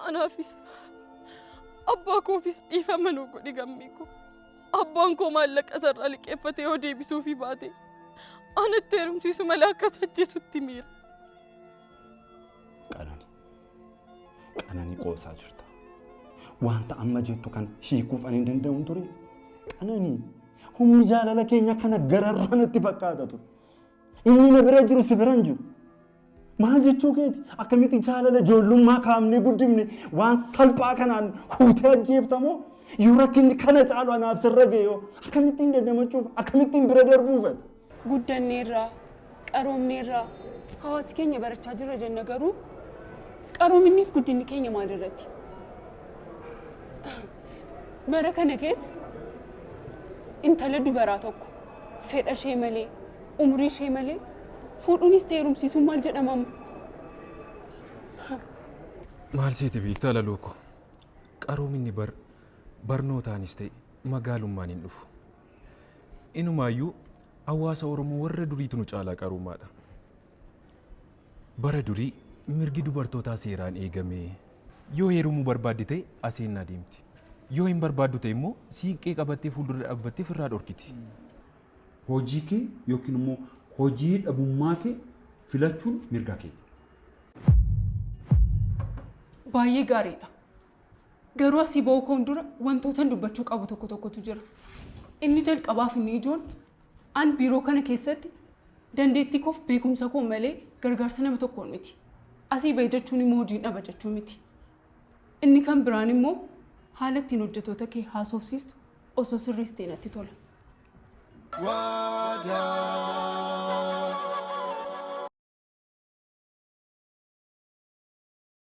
Anaafis abbaa koofis dhiifamanu godhi gammii ko. Abbaan koo maallaqa sarara liqeeffatee yoo deebisuufi baate anatti heerumsiisu malee akka sajjisutti miira. Qananii qoosaa jirta. Wanta amma jettu kan hiikuuf ani danda'uun ture. Qananii humni jaalala keenya kana gararraan itti fakkaata ture. Inni na bira jiru si bira hin jiru. Maal jechuu keeti akkamitti jaalala ijoollummaa kaamnee guddifne waan salphaa kanaan huutee ajjeeftamoo yoo rakkinni kana caalu anaaf sirra ga'eeyoo akkamittiin dandamachuuf akkamittiin bira darbuufati. Guddanneerraa qaroomneerraa hawaasi keenya barachaa jirra jenna garuu qaroominniif guddinni keenya maalirratti? Bara kana keessa intala dubaraa tokko fedha ishee malee umurii ishee malee fuudhuunis ta'e heerumsiisuun maal jedhamamu? Maal seete beektaa laloo qaroominni barnootaanis ta'e magaalummaan hin dhufu. Inumaayyuu hawaasa Oromoo warra duriitu nu caalaa qaroomaadha. Bara durii mirgi dubartootaa seeraan eegamee yoo heerumuu barbaadde ta'e asiin adeemti. Yoo hin barbaaddu ta'e immoo siiqqee qabattee fuuldura dhaabbattee firraa dhorkiti. Hojii kee yookiin immoo hojii dhabummaa kee filachuun mirga kee. Baay'ee gaariidha. Garuu asii ba'uu koon dura wantootan dubbachuu qabu tokkotu jira. Inni jalqabaaf inni ijoon an biiroo kana keessatti dandeettii koof beekumsa koo malee gargaarsa nama tokkoon miti. Asii ba'e jechuun immoo hojiin dhaba jechuu miti. Inni kan biraan immoo haala ittiin hojjettoota kee haasofsiistu osoo sirriis ta'e natti tola.